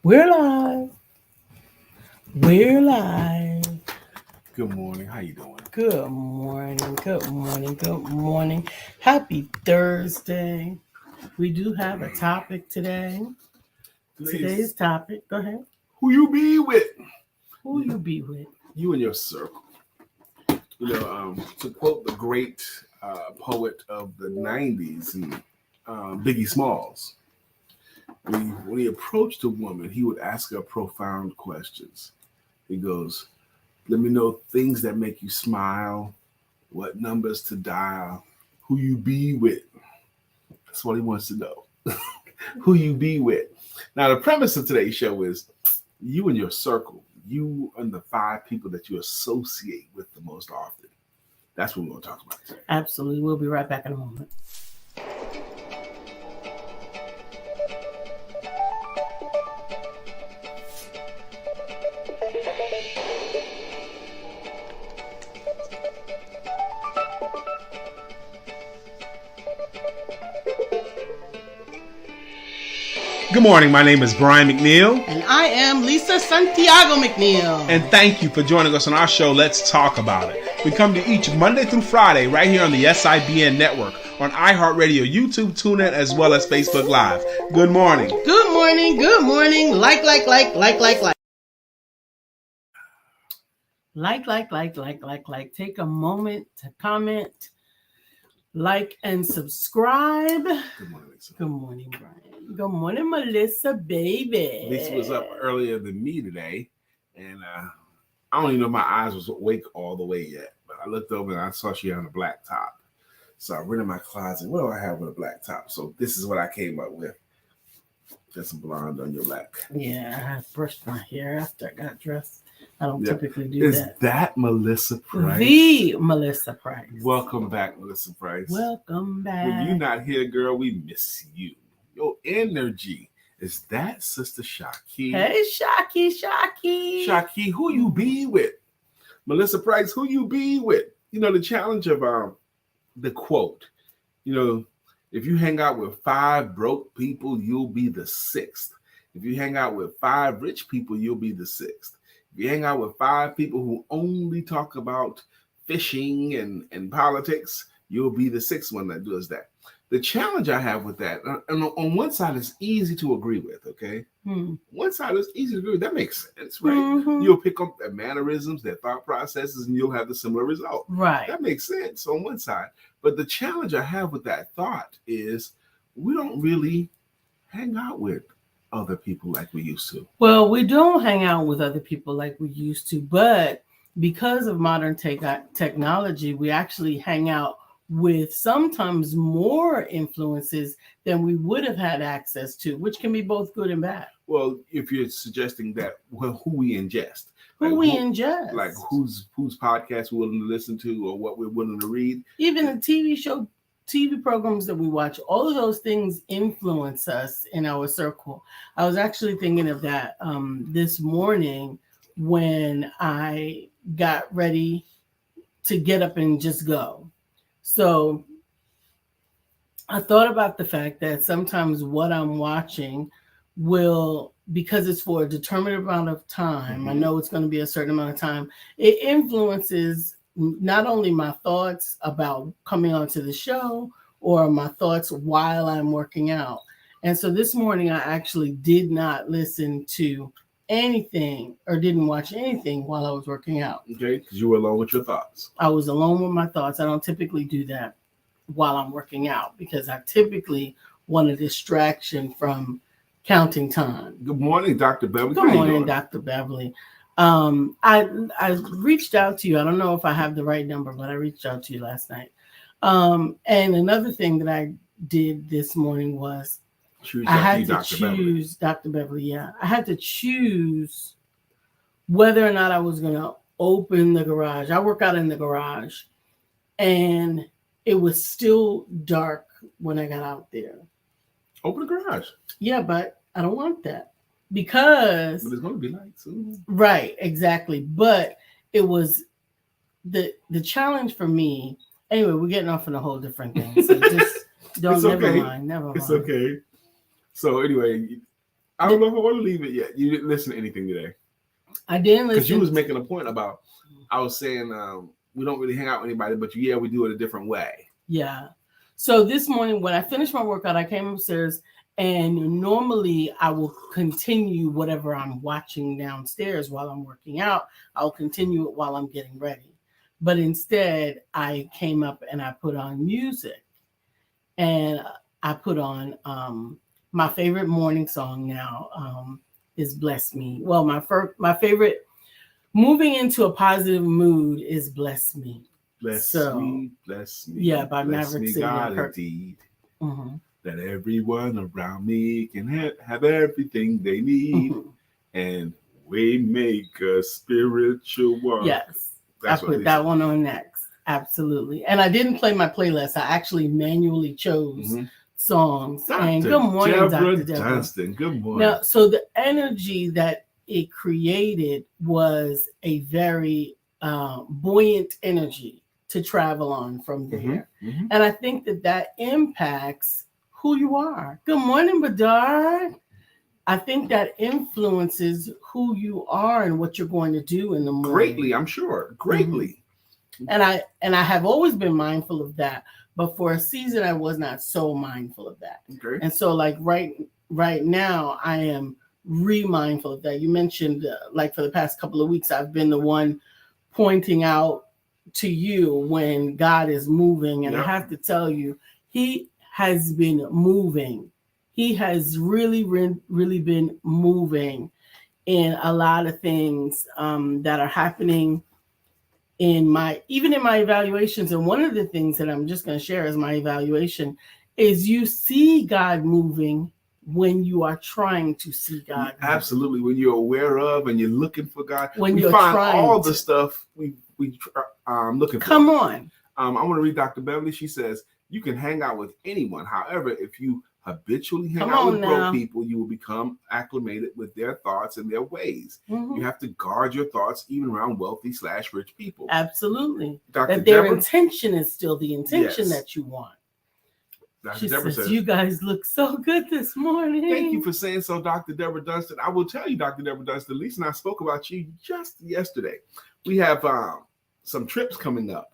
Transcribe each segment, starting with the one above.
We're live. We're live. Good morning. How you doing? Good morning. Good morning. Good morning. Happy Thursday. We do have a topic today. Today's topic. Go ahead. Who you be with? Who you be with? You and your circle. To quote the great poet of the '90s, Biggie Smalls, when he approached a woman, he would ask her profound questions. He goes, "Let me know things that make you smile, what numbers to dial, who you be with." That's what he wants to know. Who you be with. Now, the premise of today's show is you and your circle. You and the 5 people that you associate with the most often. That's what we're going to talk about today. Absolutely. We'll be right back in a moment. Good morning. My name is Brian McNeill. And I am Lisa Santiago McNeill. And thank you for joining us on our show, Let's Talk About It. We come to each Monday through Friday right here on the SIBN network, on iHeartRadio, YouTube, TuneIn, as well as Facebook Live. Good morning. Good morning. Good morning. Like. Like. Take a moment to comment, like, and subscribe. Good morning, Lisa. Good morning, Brian. Good morning, Melissa, baby. Lisa was up earlier than me today, and I don't even know if my eyes was awake all the way yet, but I looked over and I saw she had a black top. So I went in my closet. What do I have with a black top? So this is what I came up with. Got some blonde on your back. Yeah, I brushed my hair after I got dressed. I don't typically do that. Is that Melissa Price? The Melissa Price. Welcome back, Melissa Price. Welcome back. When you're not here, girl, we miss you. Your energy. Is that Sister Shaki? Hey, Shaki. Shaki, who you be with? Melissa Price, who you be with? You know, the challenge of the quote, if you hang out with 5 broke people, you'll be the 6th. If you hang out with 5 rich people, you'll be the 6th. If you hang out with 5 people who only talk about fishing and politics, you'll be the 6th one that does that. The challenge I have with that, and on one side, it's easy to agree with, okay? One side is easy to agree with. That makes sense, right? Mm-hmm. You'll pick up their mannerisms, their thought processes, and you'll have the similar result. Right. That makes sense on one side. But the challenge I have with that thought is we don't really hang out with other people like we used to. Well, we don't hang out with other people like we used to, but because of modern technology, we actually hang out with sometimes more influences than we would have had access to, which can be both good and bad. Well, if you're suggesting that, who we ingest. Ingest. Like whose podcast we're willing to listen to or what we're willing to read. Even the TV programs that we watch, all of those things influence us in our circle. I was actually thinking of that this morning when I got ready to get up and just go. So I thought about the fact that sometimes what I'm watching will, because it's for a determined amount of time, I know it's going to be a certain amount of time, it influences not only my thoughts about coming onto the show or my thoughts while I'm working out. And so this morning, I actually did not listen to anything or didn't watch anything while I was working out. Okay, because you were alone with your thoughts. I was alone with my thoughts. I don't typically do that while I'm working out because I typically want a distraction from counting time. Good morning, Dr. Beverly. Good morning, Dr. Beverly. I reached out to you. I don't know if I have the right number, but I reached out to you last night. And another thing that I did this morning was I had to choose Dr. Beverly. Yeah, I had to choose whether or not I was going to open the garage. I work out in the garage, and it was still dark when I got out there. Open the garage. Yeah, but I don't want that because there's going to be lights. Right, exactly. But it was the challenge for me. Anyway, we're getting off on a whole different thing. So just don't. It's never okay. mind. Never mind. It's okay. So anyway, I don't know if I want to leave it yet. You didn't listen to anything today. I didn't listen. Because you was making a point about, I was saying we don't really hang out with anybody, but we do it a different way. Yeah. So this morning when I finished my workout, I came upstairs, and normally I will continue whatever I'm watching downstairs while I'm working out. I'll continue it while I'm getting ready. But instead, I came up and I put on music. And I put on my favorite morning song now is Bless Me. Well, my favorite moving into a positive mood is Bless Me. Bless me. Yeah, by bless Maverick me, City God, Kirk. indeed. Mm-hmm. That everyone around me can have everything they need. Mm-hmm. And we make a spiritual walk. Yes, I put that one on next. Absolutely. And I didn't play my playlist. I actually manually chose songs. Dr. And good morning, Deborah Dr. Deborah. Dunston. Good morning. Now, so the energy that it created was a very buoyant energy to travel on from there. Mm-hmm. And I think that impacts who you are. Good morning, Bedard. I think that influences who you are and what you're going to do in the morning. Greatly, I'm sure. Greatly. Mm-hmm. And I have always been mindful of that, but for a season I was not so mindful of that. Okay. And so like right now I am remindful of that. You mentioned like for the past couple of weeks I've been the one pointing out to you when God is moving, and I have to tell you, he has been moving. He has really been moving in a lot of things that are happening in my evaluations. And one of the things that I'm just going to share as my evaluation is you see God moving when you are trying to see God. Absolutely. When you're aware of and you're looking for God. When we you're find trying all the stuff we looking for. Come on. I want to read Dr. Beverly. She says, you can hang out with anyone. However, if you habitually hang out with broke people, you will become acclimated with their thoughts and their ways. Mm-hmm. You have to guard your thoughts even around wealthy/rich people. Absolutely. Dr. That their Deborah, intention is still the intention that you want. Dr. Deborah says, you guys look so good this morning. Thank you for saying so, Dr. Deborah Dunston. I will tell you, Dr. Deborah Dunston, Lisa and I spoke about you just yesterday. We have some trips coming up.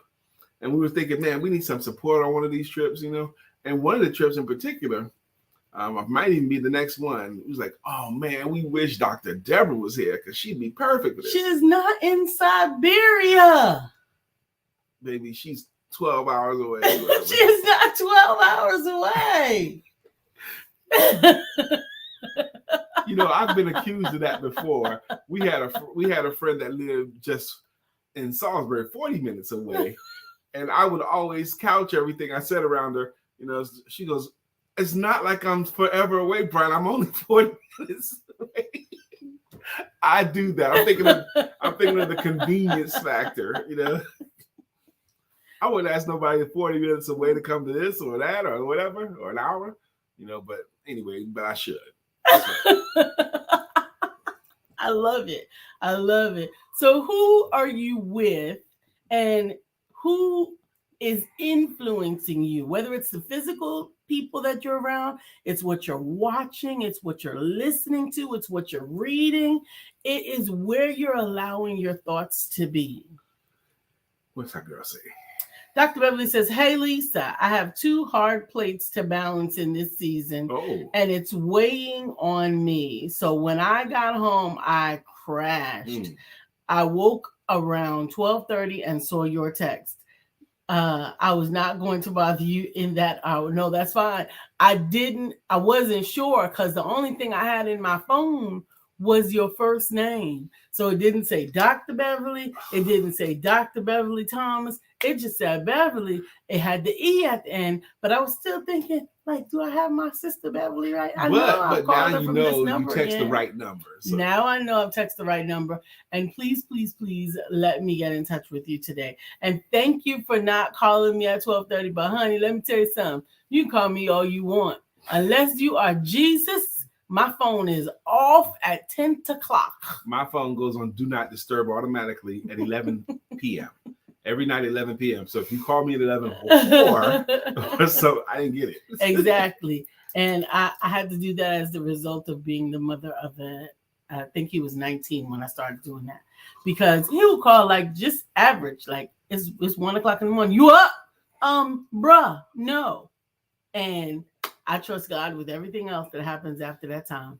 And we were thinking, man, we need some support on one of these trips, And one of the trips in particular, might even be the next one. It was like, oh, man, we wish Dr. Deborah was here because she'd be perfect for this. She's not in Siberia. Baby, she's 12 hours away. She's not 12 hours away. I've been accused of that before. We had a friend that lived just in Salisbury, 40 minutes away. And I would always couch everything I said around her. She goes, it's not like I'm forever away, Brian. I'm only 40 minutes away. I do that. I'm thinking of the convenience factor, I wouldn't ask nobody 40 minutes away to come to this or that or whatever, or an hour, but anyway, but I should. I love it. So who are you with and who is influencing you? Whether it's the physical people that you're around, it's what you're watching, it's what you're listening to, it's what you're reading. It is where you're allowing your thoughts to be. What's that girl say? Dr. Beverly says, hey, Lisa, I have 2 hard plates to balance in this season, and it's weighing on me. So when I got home, I crashed. I woke around 12:30 and saw your text. I was not going to bother you in that hour. No, that's fine. I wasn't sure because the only thing I had in my phone was your first name. So it didn't say Dr. Beverly. It didn't say Dr. Beverly Thomas. It just said Beverly. It had the E at the end, but I was still thinking, like, do I have my sister Beverly right? But now you know you text the right number. So. Now I know I've texted the right number. And please, please, please let me get in touch with you today. And thank you for not calling me at 12:30. But honey, let me tell you something. You can call me all you want. Unless you are Jesus, my phone is off at 10 o'clock. My phone goes on Do Not Disturb automatically at 11 p.m. Every night at 11 p.m. So if you call me at 11 or so, I didn't get it. Exactly. And I had to do that as the result of being the mother of I think he was 19 when I started doing that. Because he would call like just average, like it's 1:00 in the morning. You up? Bruh, no. And I trust God with everything else that happens after that time.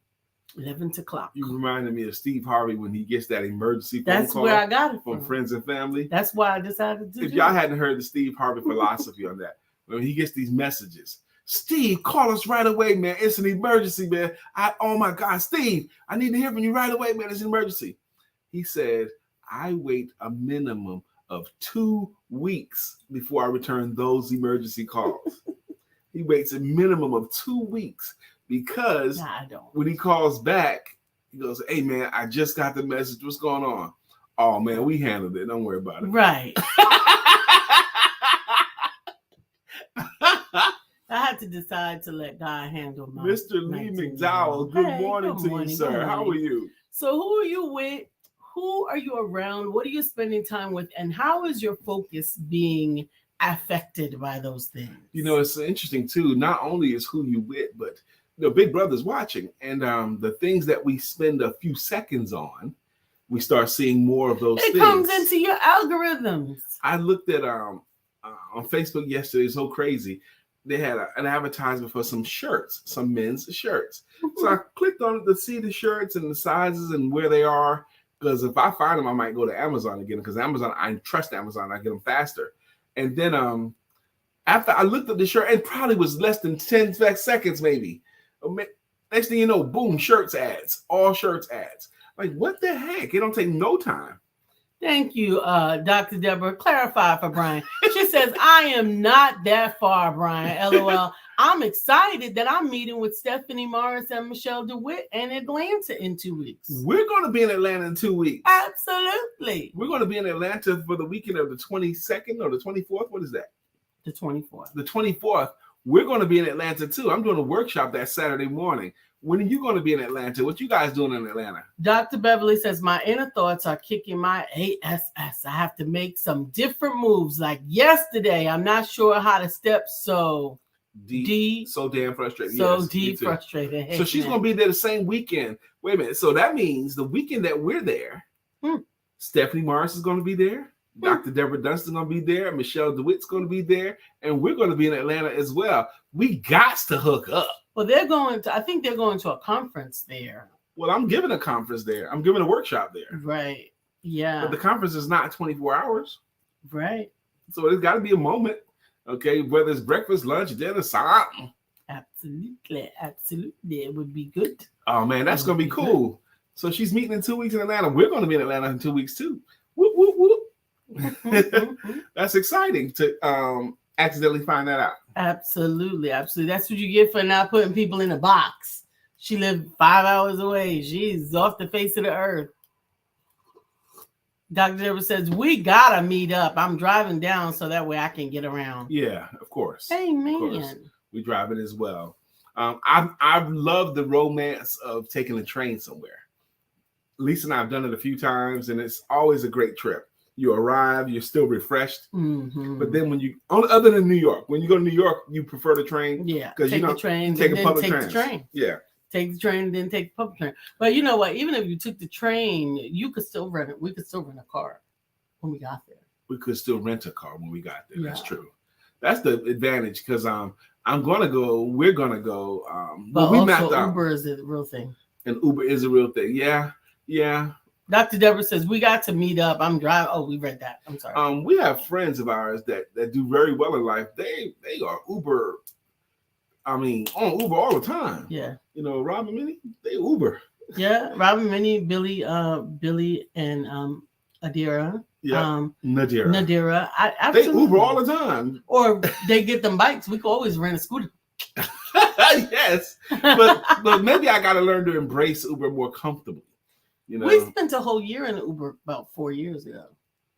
11 o'clock. You reminded me of Steve Harvey when he gets that emergency phone That's call where I got it from friends and family. That's why I decided to If y'all hadn't heard the Steve Harvey philosophy on that, when he gets these messages, Steve, call us right away, man. It's an emergency, man. Oh my God, Steve, I need to hear from you right away, man. It's an emergency. He said, I wait a minimum of 2 weeks before I return those emergency calls. He waits a minimum of 2 weeks because when he calls back, he goes, hey, man, I just got the message. What's going on? Oh, man, we handled it. Don't worry about it. Right. I had to decide to let God handle my Mr. Lee McDowell, good morning to you, sir. How are you? So who are you with? Who are you around? What are you spending time with? And how is your focus being affected by those things? You know, it's interesting, too. Not only is who you with, but Big Brother's watching. And the things that we spend a few seconds on, we start seeing more of those things. It comes into your algorithms. I looked at on Facebook yesterday. It's so crazy. They had an advertisement for some shirts, some men's shirts. So I clicked on it to see the shirts and the sizes and where they are. Because if I find them, I might go to Amazon again. Because Amazon, I trust Amazon. I get them faster. And then after I looked at the shirt, it probably was less than 10 seconds maybe. Next thing you know, boom, shirts ads. All shirts ads. Like, what the heck? It don't take no time. Thank you, Dr. Deborah. Clarify for Brian. She says, I am not that far, Brian. LOL. I'm excited that I'm meeting with Stephanie Morris and Michelle DeWitt in Atlanta in 2 weeks. We're going to be in Atlanta in 2 weeks. Absolutely. We're going to be in Atlanta for the weekend of the 22nd or the 24th. What is that? The 24th. The 24th. We're going to be in Atlanta, too. I'm doing a workshop that Saturday morning. When are you going to be in Atlanta? What you guys doing in Atlanta? Dr. Beverly says, my inner thoughts are kicking my ass. I have to make some different moves. Like yesterday, I'm not sure how to step so deep. So damn frustrated. So yes, deep frustrated. Hey, so she's going to be there the same weekend. Wait a minute. So that means the weekend that we're there, Stephanie Morris is going to be there. Dr. Deborah Dunstan going to be there. Michelle DeWitt's going to be there. And we're going to be in Atlanta as well. We got to hook up. Well, I think they're going to a conference there. Well, I'm giving a conference there. I'm giving a workshop there. Right. Yeah. But the conference is not 24 hours. Right. So there's got to be a moment. Okay. Whether it's breakfast, lunch, dinner, something. Absolutely. Absolutely. It would be good. Oh, man, that's going to be cool. Good. So she's meeting in 2 weeks in Atlanta. We're going to be in Atlanta in 2 weeks, too. Whoop, whoop, whoop. That's exciting to accidentally find that out. Absolutely. Absolutely. That's what you get for not putting people in a box. She lived 5 hours away. She's off the face of the earth. Dr. Deborah says, we got to meet up. I'm driving down so that way I can get around. Yeah, of course. Amen. Of course. We drive it as well. I love the romance of taking a train somewhere. Lisa and I have done it a few times, and it's always a great trip. You arrive, you're still refreshed. Mm-hmm. But then other than New York, when you go to New York, you prefer the train. Yeah, because the train, take a public train. Yeah, take the train, then take the public train. But you know what? Even if you took the train, you could still rent it. We could still rent a car when we got there. We could still rent a car when we got there. Yeah. That's true. That's the advantage because I'm gonna go. We're gonna go. But we also Uber is a real thing. And Uber is a real thing. Yeah, yeah. Dr. Deborah says, we got to meet up. I'm driving. Oh, we read that. I'm sorry. We have friends of ours that do very well in life. They are Uber. I mean, on Uber all the time. Yeah. You know, Robin Minnie, they Uber. Yeah, Robin Minnie, Billy, and Adira. Yeah. Nadira. They Uber all the time. Or they get them bikes. We could always rent a scooter. Yes. But maybe I got to learn to embrace Uber more comfortably. You know, we spent a whole year in Uber about 4 years ago.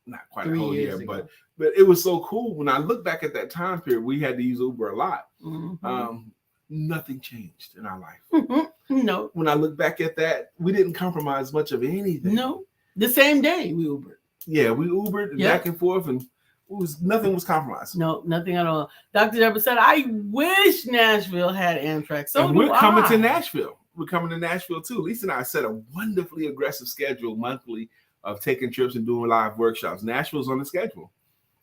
Not quite a whole year, but it was so cool. When I look back at that time period, we had to use Uber a lot. Mm-hmm. Nothing changed in our life. Mm-hmm. No. When I look back at that, we didn't compromise much of anything. No. The same day we Ubered. Yeah, we Ubered back and forth, and nothing was compromised. No, nothing at all. Dr. Deborah said, I wish Nashville had Amtrak. So and we're coming to Nashville. We're coming to Nashville too. Lisa and I set a wonderfully aggressive schedule monthly of taking trips and doing live workshops. Nashville's on the schedule.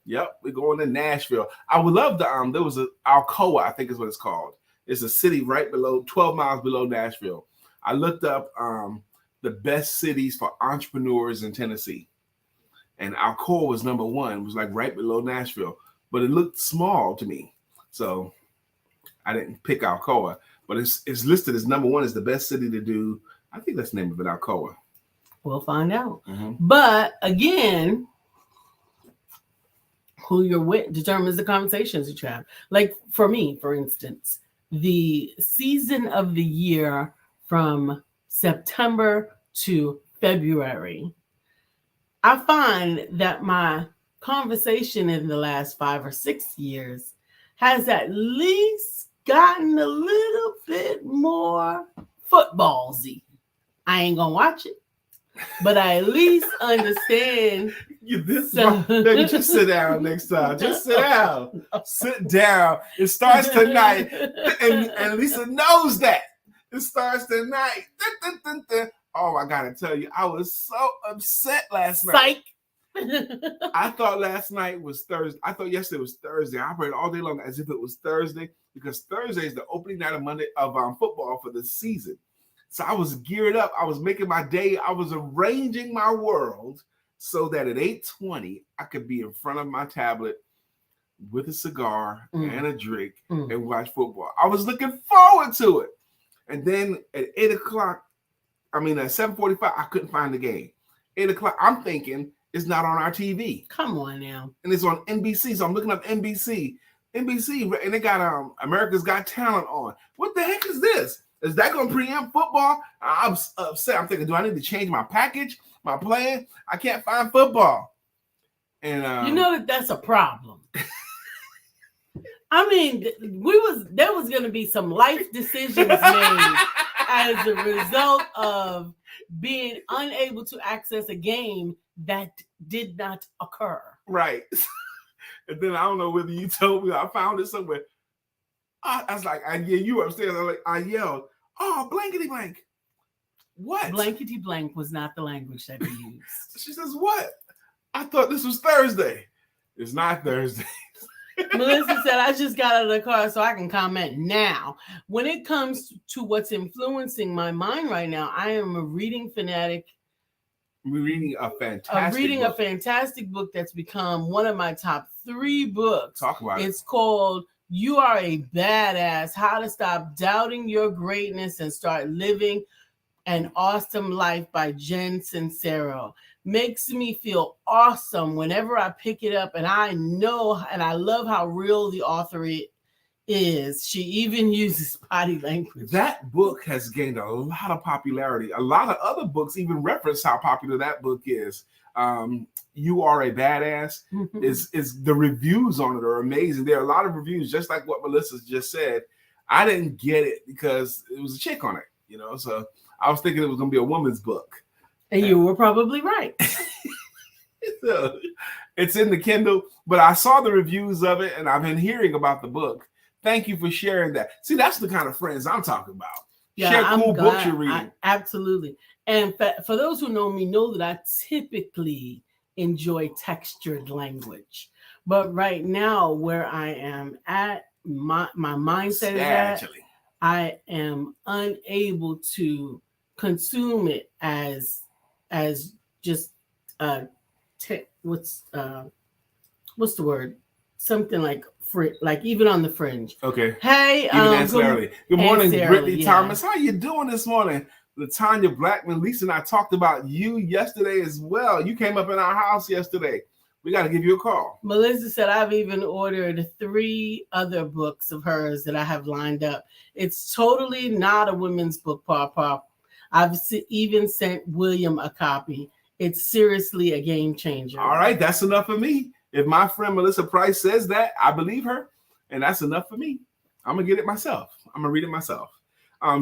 Yep, we're going to Nashville. I would love to. There was a Alcoa, I think is what it's called. It's a city right below, 12 miles below Nashville. I looked up the best cities for entrepreneurs in Tennessee, and Alcoa was number one. It was like right below Nashville, but it looked small to me, so I didn't pick Alcoa. But it's listed as number one as the best city to do. I think that's the name of it, Alcoa. We'll find out. Mm-hmm. But again, who you're with determines the conversations that you have. Like for me, for instance, the season of the year from September to February, I find that my conversation in the last 5 or 6 years has at least gotten a little bit more footballsy. I ain't gonna watch it, but I at least understand. Baby, just sit down next time. Just sit down. Sit down. It starts tonight, and Lisa knows that it starts tonight. Oh, I gotta tell you, I was so upset last night. Psych. I thought last night was Thursday. I thought yesterday was Thursday. I operated all day long as if it was Thursday because Thursday is the opening night of Monday of football for the season. So I was geared up. I was making my day. I was arranging my world so that at 8:20 I could be in front of my tablet with a cigar and a drink and watch football. I was looking forward to it. And then at 8 o'clock, at 7:45, I couldn't find the game. 8 o'clock, I'm thinking it's not on our TV. Come on now. And it's on NBC. So I'm looking up NBC, and they got America's Got Talent on. What the heck is this? Is that going to preempt football? I'm upset. I'm thinking, do I need to change my package, my plan? I can't find football. And you know that's a problem. There was going to be some life decisions made as a result of being unable to access a game that did not occur. Right. And then I don't know whether you told me, I found it somewhere. I was like, you were upstairs. I yelled, oh, blankety blank. What? Blankety blank was not the language that we used. She says, what? I thought this was Thursday. It's not Thursday. Melissa said, I just got out of the car so I can comment now. When it comes to what's influencing my mind right now, I am a reading fanatic. We're reading a fantastic book that's become one of my top 3 books. Talk about it. It's called You Are a Badass, How to Stop Doubting Your Greatness and Start Living an Awesome Life by Jen Sincero. Makes me feel awesome whenever I pick it up, and I know and I love how real the author is. She even uses body language. That book has gained a lot of popularity. A lot of other books even reference how popular that book is. You Are a Badass. is the reviews on it are amazing. There are a lot of reviews, just like what Melissa just said. I didn't get it because it was a chick on it, so I was thinking it was going to be a woman's book. And you were probably right. So, it's in the Kindle, but I saw the reviews of it and I've been hearing about the book. Thank you for sharing that. See, that's the kind of friends I'm talking about. Yeah, share cool books you're reading. Absolutely. And for those who know me, know that I typically enjoy textured language. But right now, where I am at, my mindset is at, I am unable to consume it as just what's the word? Something like even on the fringe. Okay. Hey, good morning, Brittany Thomas. How you doing this morning? Latanya Blackman, Lisa and I talked about you yesterday as well. You came up in our house yesterday. We got to give you a call. Melissa said, I've even ordered 3 other books of hers that I have lined up. It's totally not a women's book, Pop. I've even sent William a copy. It's seriously a game changer. All right, that's enough for me. If my friend Melissa Price says that, I believe her, and that's enough for me. I'm going to get it myself. I'm going to read it myself.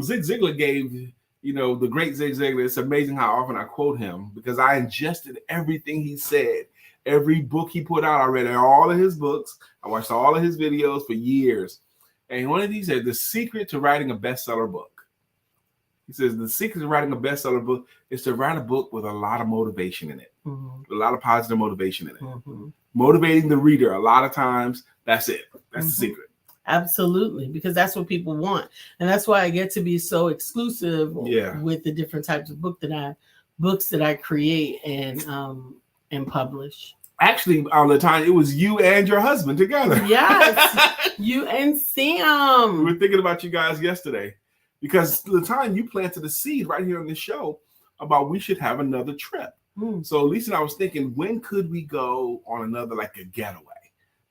Zig Ziglar gave, the great Zig Ziglar. It's amazing how often I quote him because I ingested everything he said. Every book he put out, I read all of his books. I watched all of his videos for years. And one of these said, the secret to writing a bestseller book. He says, the secret to writing a bestseller book is to write a book with a lot of motivation in it, a lot of positive motivation in it. Motivating the reader a lot of times, that's it. That's the secret. Absolutely, because that's what people want. And that's why I get to be so exclusive with the different types of books that I create and publish. Actually, LaTanya, it was you and your husband together. Yes, you and Sam. We were thinking about you guys yesterday because LaTanya, you planted a seed right here on the show about we should have another trip. So Lisa and I was thinking, when could we go on another, like a getaway?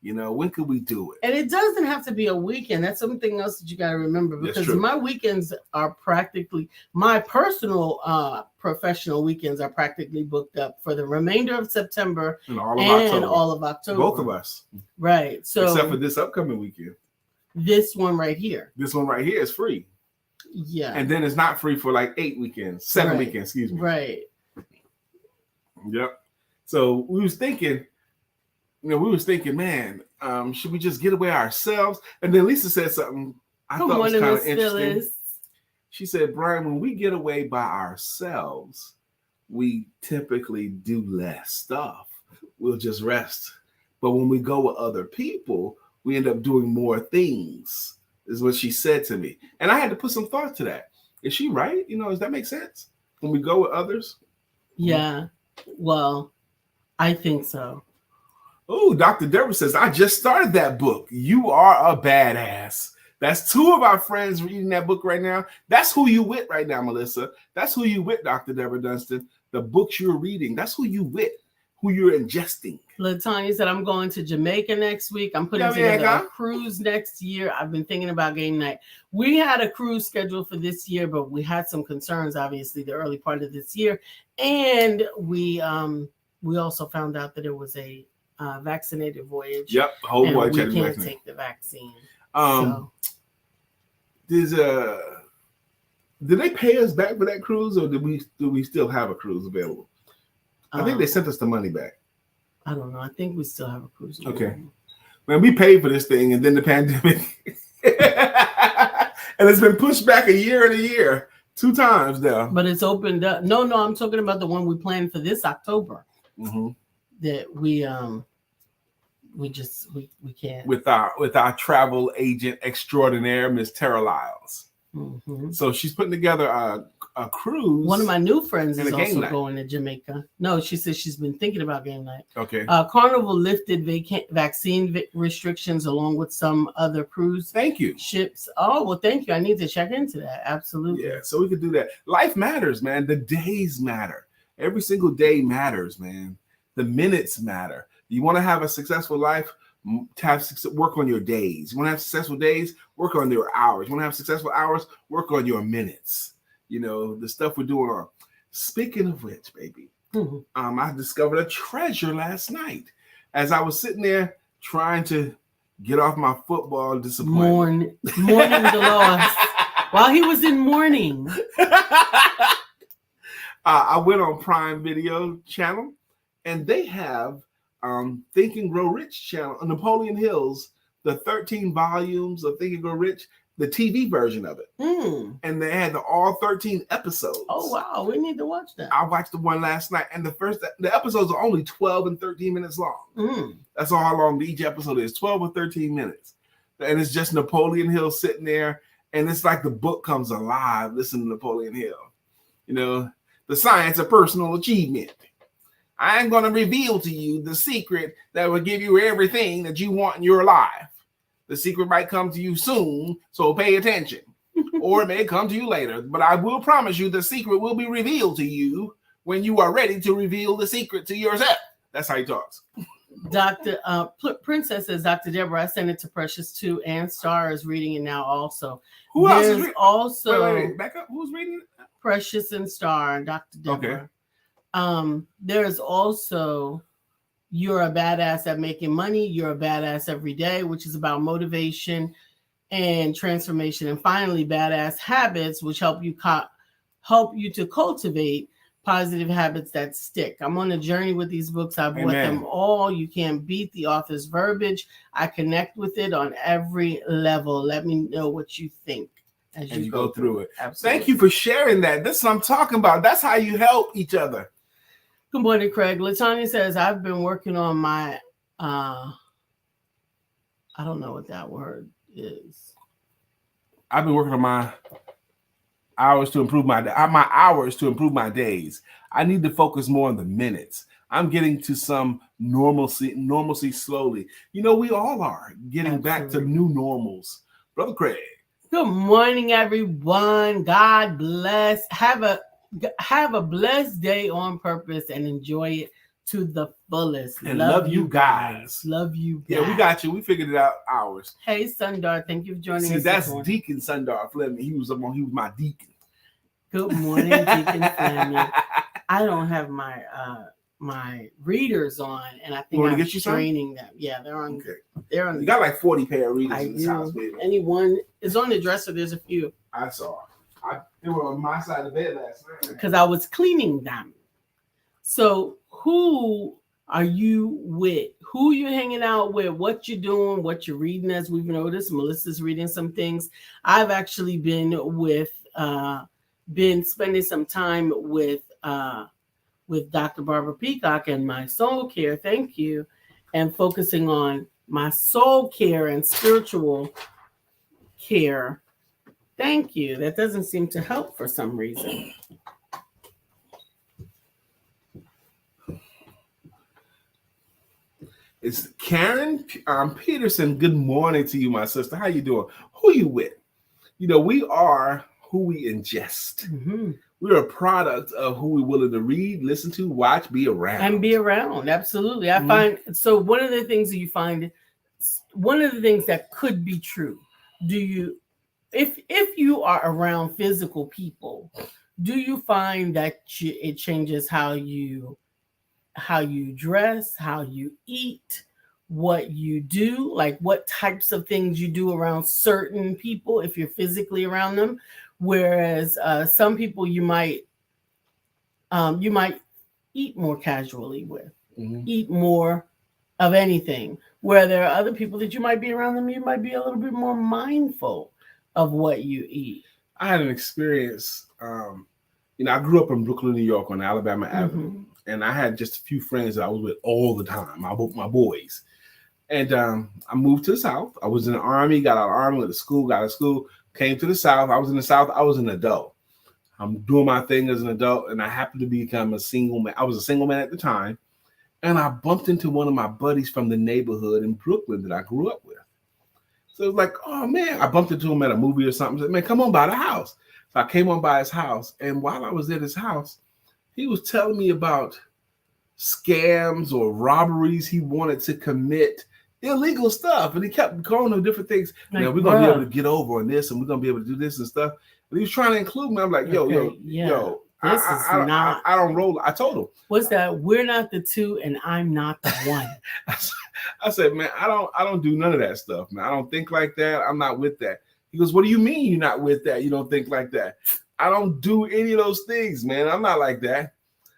You know, when could we do it? And it doesn't have to be a weekend. That's something else that you got to remember, because my weekends are practically, my personal professional weekends are practically booked up for the remainder of September and all of October. Both of us. Right. So except for this upcoming weekend. This one right here. This one right here is free. Yeah. And then it's not free for like 7 weekends, excuse me. Right. Yep. So we was thinking, man, should we just get away ourselves? And then Lisa said something I thought was kind of interesting. She said, Brian, when we get away by ourselves, we typically do less stuff. We'll just rest. But when we go with other people, we end up doing more things, is what she said to me. And I had to put some thought to that. Is she right? Does that make sense? When we go with others? Yeah. Well, I think so. Oh, Dr. Deborah says, I just started that book. You are a badass. That's 2 of our friends reading that book right now. That's who you with right now, Melissa. That's who you with, Dr. Deborah Dunstan. The books you're reading, that's who you with, who you're ingesting. LaTanya said, I'm going to Jamaica next week. I'm putting together a cruise next year. I've been thinking about game night. We had a cruise scheduled for this year, but we had some concerns, obviously, the early part of this year. And we also found out that it was a vaccinated voyage. Yep, whole voyage. We can't take the vaccine. Did they pay us back for that cruise, or do we still have a cruise available? I think they sent us the money back. I don't know. I think we still have a cruise available. Okay. Man, we paid for this thing, and then the pandemic, and it's been pushed back a year and a year, 2 times now. But it's opened up. No, I'm talking about the one we planned for this October. That we can't. With our travel agent extraordinaire, Miss Tara Lyles. So she's putting together a cruise. One of my new friends is also going to Jamaica. No, she says she's been thinking about game night. Okay. Carnival lifted vaccine restrictions along with some other cruise ships. Oh, well, thank you. I need to check into that. Absolutely. Yeah, so we could do that. Life matters, man. The days matter. Every single day matters, man. The minutes matter. You want to have a successful life? Work on your days. You want to have successful days? Work on your hours. You want to have successful hours? Work on your minutes. The stuff we're doing on. Speaking of which, baby, I discovered a treasure last night as I was sitting there trying to get off my football disappointment. Mourning the loss. While he was in mourning. I went on Prime Video channel, and they have Think and Grow Rich channel on Napoleon Hill's, the 13 volumes of Think and Grow Rich, the TV version of it. And they had all 13 episodes. Oh, wow. We need to watch that. I watched the one last night, and the episodes are only 12 and 13 minutes long. That's all how long each episode is, 12 or 13 minutes. And it's just Napoleon Hill sitting there, and it's like the book comes alive. Listen to Napoleon Hill. The science of personal achievement. I'm going to reveal to you the secret that will give you everything that you want in your life. The secret might come to you soon, so pay attention. Or it may come to you later. But I will promise you the secret will be revealed to you when you are ready to reveal the secret to yourself. That's how he talks. Princess says, Dr. Deborah, I sent it to Precious too, and Star is reading it now also. Who else is reading? Wait, back up. Who's reading it? Precious and Star, Dr. Deborah. Okay. There's also You're a Badass at Making Money, You're a Badass Every Day, which is about motivation and transformation. And finally, Badass Habits, which help you to cultivate Positive Habits That Stick. I'm on a journey with these books. I've bought Amen. them all. You can't beat the author's verbiage. I connect with it on every level. Let me know what you think as you go through it. Absolutely. Thank you for sharing that. This is what I'm talking about. That's how you help each other. Good morning, Craig. Latanya says, I've been working on my, I don't know what that word is. I've been working on my hours to improve my days. I need to focus more on the minutes. I'm getting to some normalcy slowly. You know, we all are getting back to new normals. Brother Craig. Good morning, everyone. God bless. Have a blessed day on purpose and enjoy it to the fullest. And love you guys. Love you guys. Yeah, we got you. We figured it out ours. Hey, Sundar, thank you for joining us. See, that's Deacon Sundar Fleming. He was my deacon. Good morning, Deacon Fleming. I don't have my my readers on, and I think I'm training them. Yeah, they're on. Okay. They're on. You got like 40 pair of readers in this house, baby. Anyone is on the dresser. There's a few. I saw. They were on my side of the bed last night. Because I was cleaning them. So who are you with? Who you hanging out with? What you doing? What you're reading? As we've noticed, Melissa's reading some things. I've actually been spending some time with Dr. Barbara Peacock and my soul care. Thank you. And focusing on my soul care and spiritual care. Thank you. That doesn't seem to help for some reason. It's Karen Peterson. Good morning to you, my sister. How you doing? Who you with? You know, we are who we ingest. Mm-hmm. We're a product of who we're willing to read, listen to, watch, be around. And be around. Absolutely. I find, so one of the things that you find, one of the things that could be true, if you are around physical people, do you find that it changes how you dress, how you eat, what you do, like what types of things you do around certain people if you're physically around them? Whereas some people you might eat more casually with, eat more of anything. Where there are other people that you might be around them, you might be a little bit more mindful of what you eat. I had an experience. I grew up in Brooklyn, New York, on Alabama Avenue, and I had just a few friends that I was with all the time. My boys, and I moved to the South. I was in the Army, got out of the Army, went to school, got out of school, came to the South. I was in the South. I was an adult. I'm doing my thing as an adult, and I happened to become a single man. I was a single man at the time, and I bumped into one of my buddies from the neighborhood in Brooklyn that I grew up with. So it was like, oh man, I bumped into him at a movie or something. I said, man, come on by the house. So I came on by his house, and while I was at his house, he was telling me about scams or robberies he wanted to commit, illegal stuff, and he kept calling them different things. Like, we're gonna be able to get over on this, and we're gonna be able to do this and stuff. And he was trying to include me. I'm like, yo, I don't roll. I told him, what's that? We're not the two, and I'm not the one. I said, man, I don't do none of that stuff, man. I don't think like that. I'm not with that. He goes, what do you mean you're not with that? You don't think like that? I don't do any of those things, man. I'm not like that.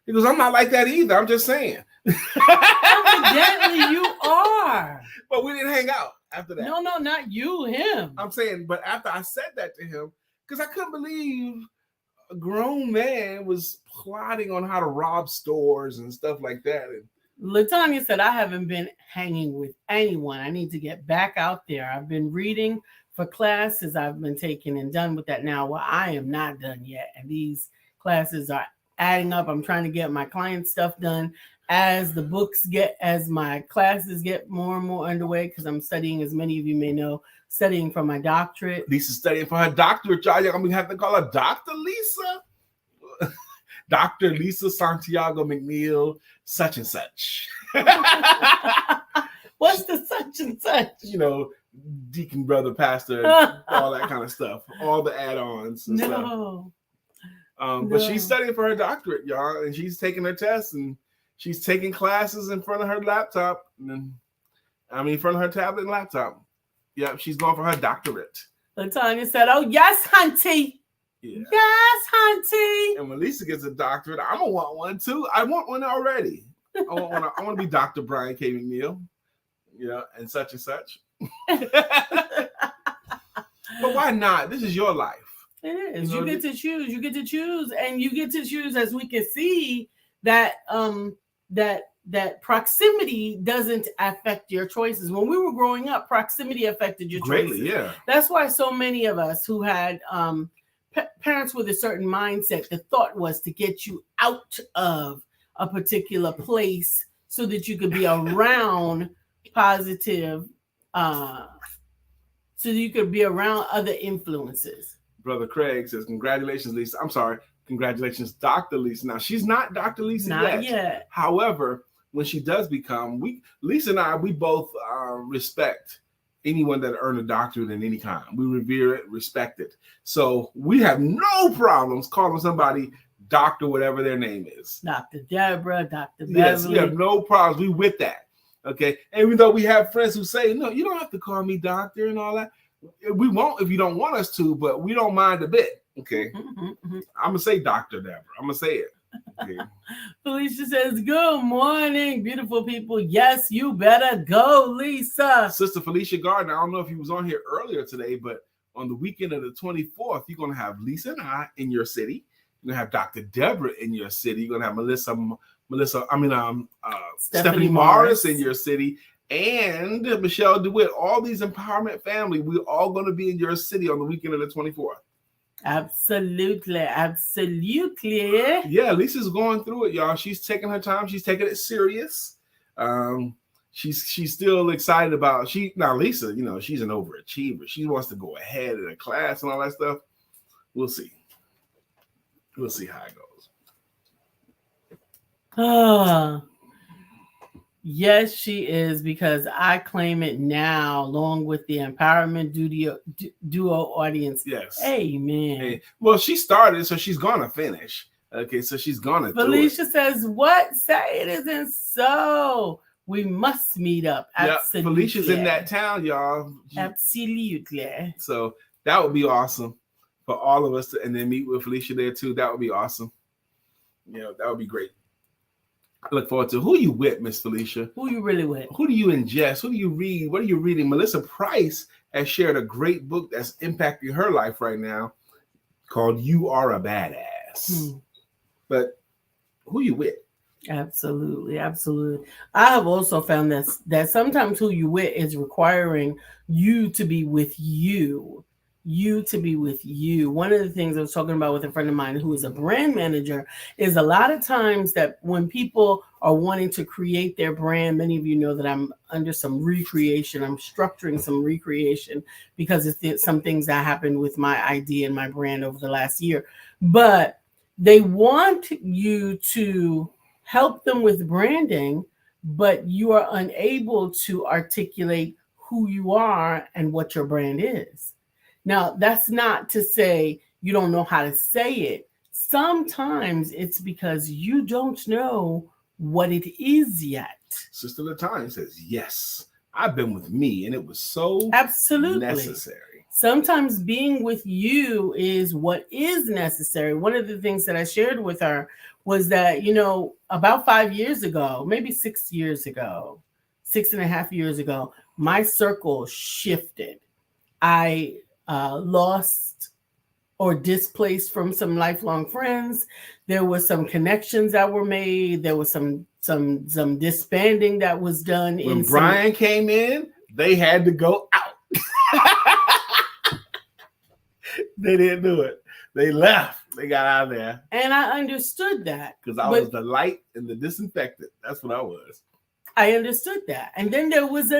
He goes, I'm not like that either. I'm just saying. Evidently you are. But we didn't hang out after that. No, not you, him. I'm saying, but after I said that to him, because I couldn't believe a grown man was plotting on how to rob stores and stuff like that. And Latanya said, I haven't been hanging with anyone. I need to get back out there. I've been reading for classes I've been taking and done with that now. Well, I am not done yet. And these classes are adding up. I'm trying to get my client stuff done as my classes get more and more underway, because I'm studying, as many of you may know, studying for my doctorate. Lisa's studying for her doctorate, y'all. I'm going to have to call her Dr. Lisa. Dr. Lisa Santiago McNeill, such and such. What's the such and such? You know, deacon, brother, pastor, all that kind of stuff. All the add-ons and stuff. But she's studying for her doctorate, y'all, and she's taking her tests, and she's taking classes in front of her laptop. In front of her tablet and laptop. Yep, she's going for her doctorate. Latanya said, oh, yes, hunty. Yeah. Yes, hunty. And when Lisa gets a doctorate, I'm gonna want one too. I want one already. I want to be Dr. Brian K. McNeill, and such and such. But why not? This is your life. It is. You get to choose. You get to choose, and you get to choose, as we can see, that that proximity doesn't affect your choices. When we were growing up, proximity affected your choices. Greatly, yeah. That's why so many of us who had parents with a certain mindset, the thought was to get you out of a particular place so that you could be around positive, so you could be around other influences. Brother Craig says, congratulations, Lisa. I'm sorry. Congratulations, Dr. Lisa. Now, she's not Dr. Lisa yet. However, when she does become, Lisa and I, we both respect anyone that earned a doctorate in any kind. We revere it, respect it. So we have no problems calling somebody Dr. whatever their name is. Dr. Deborah, Dr. Beverly. Yes, we have no problems. We with that. Okay. And even though we have friends who say, no, you don't have to call me doctor and all that. We won't if you don't want us to, but we don't mind a bit. Okay. I'm going to say Dr. Deborah. I'm going to say it. Okay. Felicia says, good morning, beautiful people. Yes, you better go, Lisa. Sister Felicia Gardner, I don't know if you was on here earlier today, but on the weekend of the 24th, you're going to have Lisa and I in your city. You're going to have Dr. Deborah in your city. You're going to have Stephanie Morris in your city, and Michelle DeWitt. All these empowerment family, we're all going to be in your city on the weekend of the 24th. Absolutely. Yeah, Lisa's going through it, y'all. She's taking her time. She's taking it serious. She's still excited about Lisa, she's an overachiever. She wants to go ahead in a class and all that stuff. We'll see. We'll see how it goes. Yes, she is, because I claim it now, along with the Empowerment Duo audience. Yes. Amen. Hey, well, she started, so she's gonna finish. Okay, so she's gonna. Felicia says, "What? Say it isn't so. We must meet up." Absolutely. Yep, Felicia's in that town, y'all. Absolutely. So that would be awesome for all of us and then meet with Felicia there too. That would be awesome. That would be great. I look forward to. Who you with, Miss Felicia? Who you really with? Who do you ingest? Who do you read? What are you reading? Melissa Price has shared a great book that's impacting her life right now called You Are a Badass. But who you with? Absolutely. I have also found that sometimes who you with is requiring you to be with you. One of the things I was talking about with a friend of mine who is a brand manager is a lot of times that when people are wanting to create their brand, many of you know that I'm under some recreation. I'm structuring some recreation because it's some things that happened with my idea and my brand over the last year. But they want you to help them with branding, but you are unable to articulate who you are and what your brand is. Now, that's not to say you don't know how to say it. Sometimes it's because you don't know what it is yet. Sister Latanya says, yes, I've been with me, and it was so necessary. Sometimes being with you is what is necessary. One of the things that I shared with her was that, about 5 years ago, maybe 6 years ago, 6.5 years ago, my circle shifted. I lost or displaced from some lifelong friends. There were some connections that were made. There was some disbanding that was done. When Brian came in, they had to go out. They didn't do it. They left. They got out of there. And I understood that. Because I was the light and the disinfectant. That's what I was. I understood that. And then there was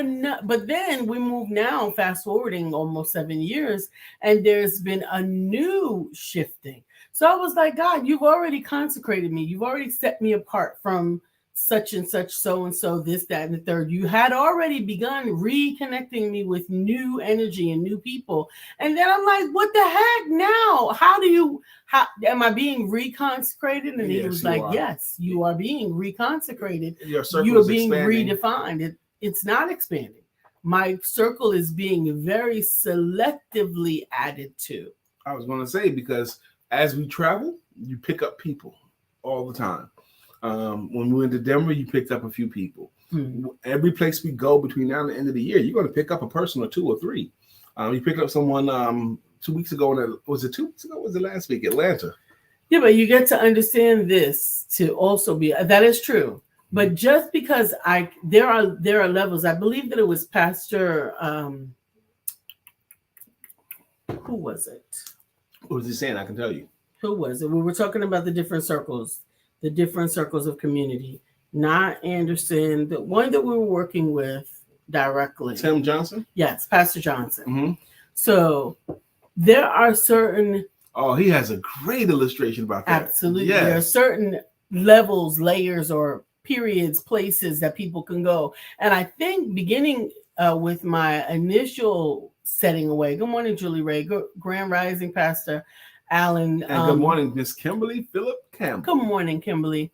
but then we moved now, fast forwarding almost 7 years, and there's been a new shifting. So I was like, God, you've already consecrated me. You've already set me apart from such and such, so-and-so, this, that, and the third. You had already begun reconnecting me with new energy and new people. And then I'm like, what the heck now? How am I being reconsecrated? And he was like, yes, you are being reconsecrated. Your circle you are is being expanding. Redefined. It's not expanding. My circle is being very selectively added to. I was going to say, because as we travel, you pick up people all the time. When we went to Denver, you picked up a few people. Every place we go between now and the end of the year, you're going to pick up a person or two or three. You picked up someone 2 weeks ago. Was it 2 weeks ago? Was it last week? Atlanta. Yeah, but you get to understand this to also be, that is true. But just because there are levels, I believe that it was Pastor, who was it? What was he saying? I can tell you. Who was it? We were talking about the different circles of community. Not Anderson, the one that we were working with directly. Tim Johnson? Yes, Pastor Johnson. Mm-hmm. So there are certain... Oh, he has a great illustration about that. Absolutely. Yes. There are certain levels, layers, or periods, places that people can go. And I think beginning with my initial setting away. Good morning, Julie Ray. Grand Rising, Pastor Allen. And good morning, Miss Kimberly Phillip Campbell. Good morning, Kimberly.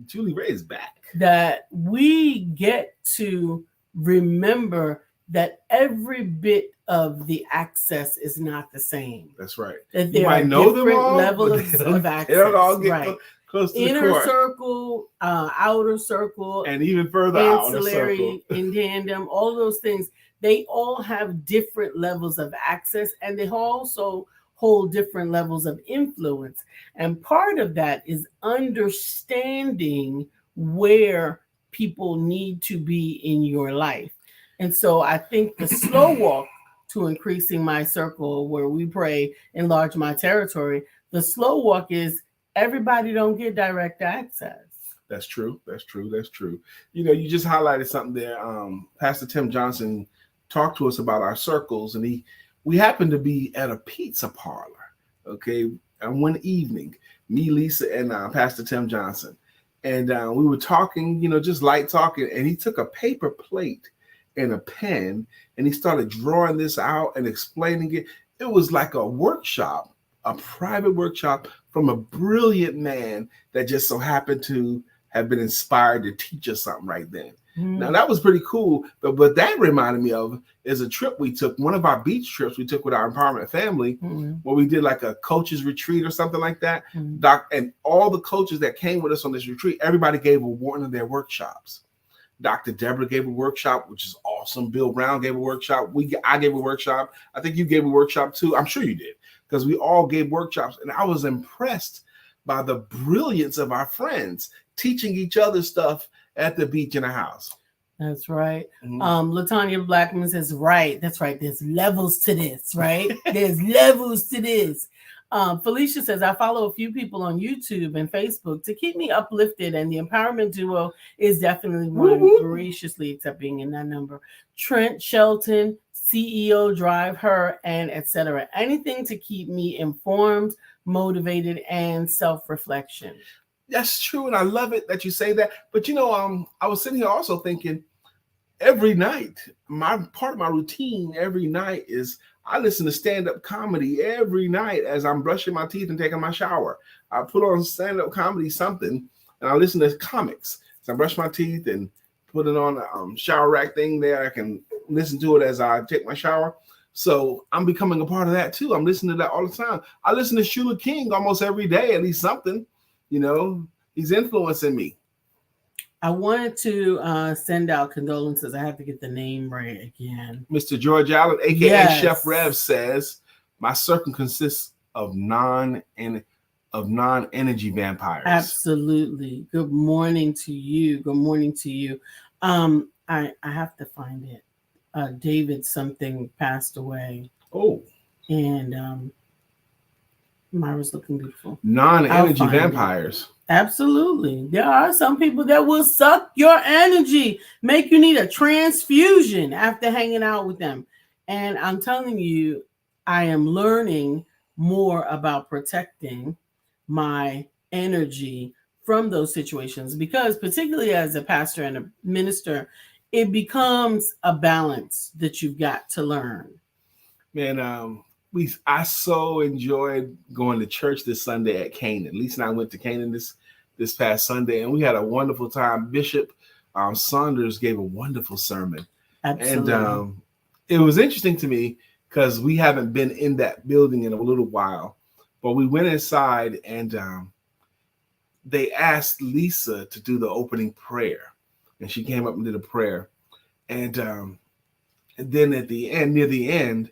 Julie Ray is back. That we get to remember that every bit of the access is not the same. That's right. That there you might are know them different all, levels of access. They don't all get right. close to inner the court. circle, outer circle, and even further ancillary, in tandem, all of those things. They all have different levels of access, and they also hold different levels of influence. And part of that is understanding where people need to be in your life. And so I think the slow walk to increasing my circle, where we pray, enlarge my territory, the slow walk is everybody don't get direct access. That's true. That's true. That's true. You know, you just highlighted something there. Pastor Tim Johnson talked to us about our circles, and we happened to be at a pizza parlor, okay, and one evening, me, Lisa, and Pastor Tim Johnson, and we were talking, you know, just light talking, and he took a paper plate and a pen, and he started drawing this out and explaining it. It was like a workshop, a private workshop from a brilliant man that just so happened to have been inspired to teach us something right then. Now, that was pretty cool, but that reminded me of is a trip we took, one of our beach trips we took with our empowerment family, where we did like a coaches retreat or something like that. And all the coaches that came with us on this retreat, everybody gave one of their workshops. Dr. Deborah gave a workshop, which is awesome. Bill Brown gave a workshop. I gave a workshop. I think you gave a workshop too. I'm sure you did, because we all gave workshops. And I was impressed by the brilliance of our friends teaching each other stuff at the beach in the house. That's right. Latanya Blackman says, right. That's right. There's levels to this, right? There's levels to this. Felicia says, I follow a few people on YouTube and Facebook to keep me uplifted, and the empowerment duo is definitely one. Graciously accept being in that number. Trent Shelton, CEO, Drive Her, and etc. Anything to keep me informed, motivated, and self-reflection. That's true, and I love it that you say that. But you know, I was sitting here also thinking, every night, part of my routine every night is I listen to stand-up comedy every night as I'm brushing my teeth and taking my shower. I put on stand-up comedy something, and I listen to comics. So I brush my teeth and put it on a shower rack thing there. I can listen to it as I take my shower. So I'm becoming a part of that too. I'm listening to that all the time. I listen to Shula King almost every day, at least something. You know, he's influencing me. I wanted to send out condolences. I have to get the name right again. Mr. George Allen, aka Chef Rev, says my circle consists of non-energy vampires. Absolutely. Good morning to you. Good morning to you. I have to find it. David something passed away. Oh. And Myra's looking beautiful. Non-energy vampires. Absolutely. There are some people that will suck your energy, make you need a transfusion after hanging out with them. And I'm telling you, I am learning more about protecting my energy from those situations, because particularly as a pastor and a minister, it becomes a balance that you've got to learn. Man, I so enjoyed going to church this Sunday at Canaan. Lisa and I went to Canaan this past Sunday, and we had a wonderful time. Bishop Saunders gave a wonderful sermon. Absolutely. And it was interesting to me because we haven't been in that building in a little while. But we went inside and they asked Lisa to do the opening prayer. And she came up and did a prayer. And then at the end, near the end,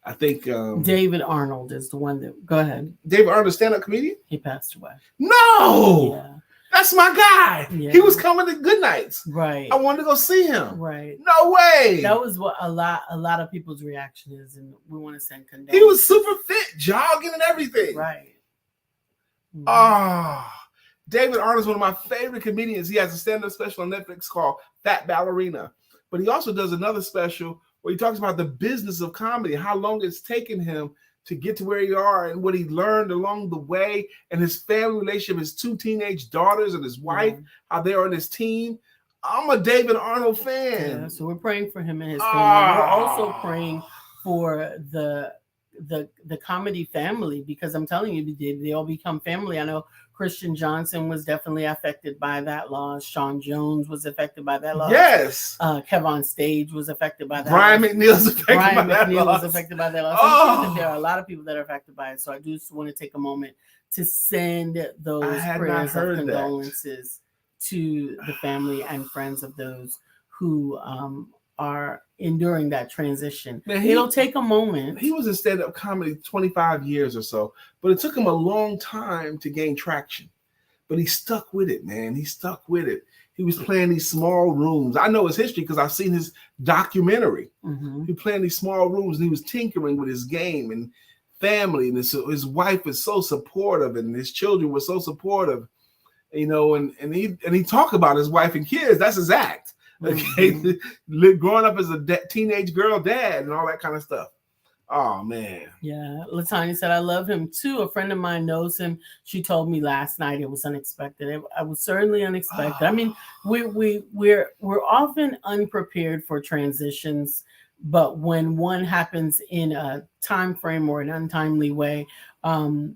I think David Arnold is the one that. Go ahead. David Arnold, stand-up comedian? He passed away. No! Yeah. That's my guy. Yeah. He was coming to Good Nights. Right. I wanted to go see him. Right. No way. That was what a lot of people's reaction is, and we want to send condolences. He was super fit, jogging and everything. Right. Mm-hmm. David Arnold is one of my favorite comedians. He has a stand-up special on Netflix called Fat Ballerina. But he also does another special where he talks about the business of comedy, how long it's taken him to get to where he are and what he learned along the way, and his family relationship, his 2 teenage daughters and his wife, how they're on his team. I'm a David Arnold fan. Yeah, so we're praying for him and his family. We're also praying for the comedy family, because I'm telling you, they all become family. I know Christian Johnson was definitely affected by that loss. Sean Jones was affected by that loss. Yes. Kev on Stage was affected by that Brian loss. McNeill's affected Brian by that McNeill loss. was affected by that loss. I'm sure that there are a lot of people that are affected by it. So I do just want to take a moment to send those prayers of condolences to the family and friends of those who are enduring that transition. Man, it'll take a moment. He was in stand-up comedy 25 years or so, but it took him a long time to gain traction. But he stuck with it, man. He stuck with it. He was playing these small rooms. I know his history because I've seen his documentary. Mm-hmm. He playing these small rooms, and he was tinkering with his game and family. And his wife was so supportive, and his children were so supportive. You know, and he talked about his wife and kids. That's his act. Okay, mm-hmm. Growing up as a teenage girl dad and all that kind of stuff. Oh man. Yeah, Latanya said, I love him too. A friend of mine knows him. She told me last night it was unexpected. I was certainly unexpected. I mean, we're often unprepared for transitions, but when one happens in a time frame or an untimely way, and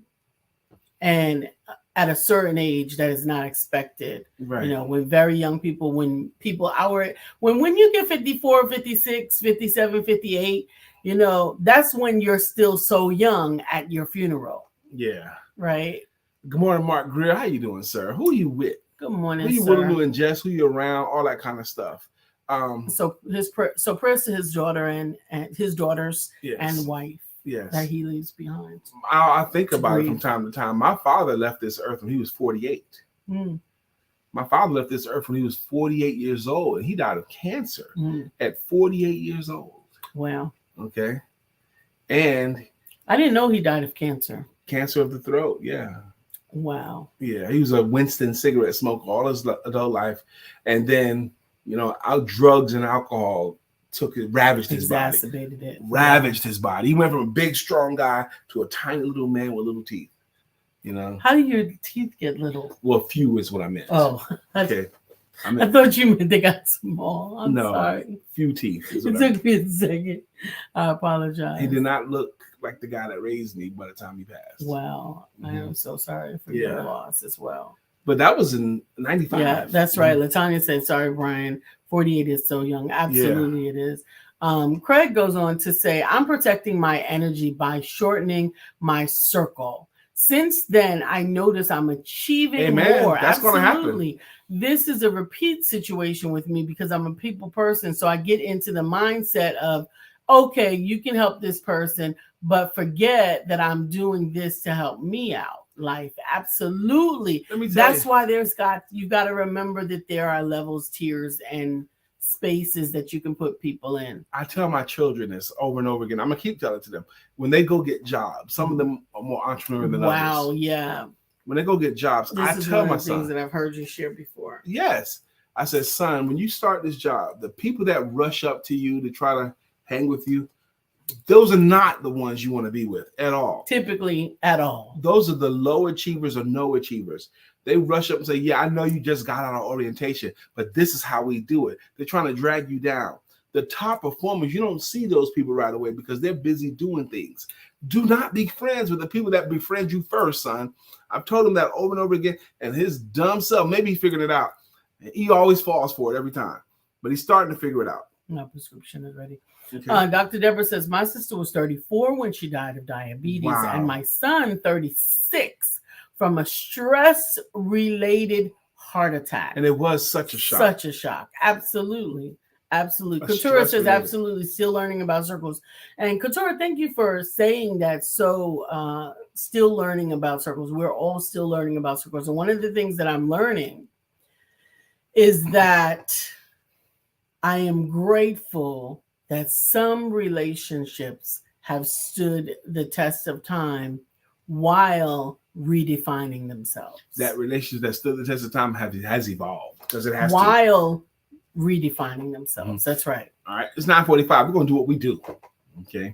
at a certain age that is not expected, right? You know, when very young people, when you get 54, 56, 57, 58, you know, that's when you're still so young at your funeral. Yeah. Right. Good morning, Mark Greer. How you doing, sir? Who are you with? Good morning, who you sir. Who you and Jess? Who you around? All that kind of stuff. So prayers to his daughter and his daughters, yes, and wife. Yes. That he leaves behind. I think about it from time to time. My father left this earth when he was 48. My father left this earth when he was 48 years old, and he died of cancer at 48 years old. Wow. Okay. And I didn't know he died of cancer. Cancer of the throat. Yeah. Wow. Yeah. He was a Winston cigarette smoker all his adult life. And then, you know, drugs and alcohol ravaged his body. Ravaged his body. He went from a big, strong guy to a tiny little man with little teeth. You know? How do your teeth get little? Well, few is what I meant. Oh. Okay. I thought you meant they got small. I'm sorry. Few teeth. It took me a second. I apologize. He did not look like the guy that raised me by the time he passed. Wow. Mm-hmm. I am so sorry for your loss as well. But that was in 95. Yeah, that's right. Latanya said, sorry, Brian. 48 is so young. Absolutely, it is. Craig goes on to say, I'm protecting my energy by shortening my circle. Since then, I notice I'm achieving more. That's going to happen. This is a repeat situation with me because I'm a people person. So I get into the mindset of, okay, you can help this person, but forget that I'm doing this to help me out. Life, absolutely. That's why you got to remember that there are levels, tiers, and spaces that you can put people in. I tell my children this over and over again. I'm gonna keep telling it to them. When they go get jobs, some of them are more entrepreneurial than others. Wow, yeah. When they go get jobs, I tell my son. Things that I've heard you share before. Yes, I said, son, when you start this job, the people that rush up to you to try to hang with you, those are not the ones you want to be with at all. Typically, at all. Those are the low achievers or no achievers. They rush up and say, yeah, I know you just got out of orientation, but this is how we do it. They're trying to drag you down. The top performers, you don't see those people right away because they're busy doing things. Do not be friends with the people that befriend you first, son. I've told him that over and over again, and his dumb self, maybe he figured it out. He always falls for it every time, but he's starting to figure it out. My prescription is ready. Okay. Dr. Deborah says, my sister was 34 when she died of diabetes, Wow. and my son 36 from a stress-related heart attack. And it was such a shock. Such a shock. Absolutely. Absolutely. A Couture says stress-related. absolutely still learning about circles. And Couture, thank you for saying that. So still learning about circles. We're all still learning about circles. And one of the things that I'm learning is that I am grateful that some relationships have stood the test of time while redefining themselves. That relationship that stood the test of time has evolved because it has while redefining themselves. Mm-hmm. That's right. All right, it's 9:45. We're gonna do what we do, okay?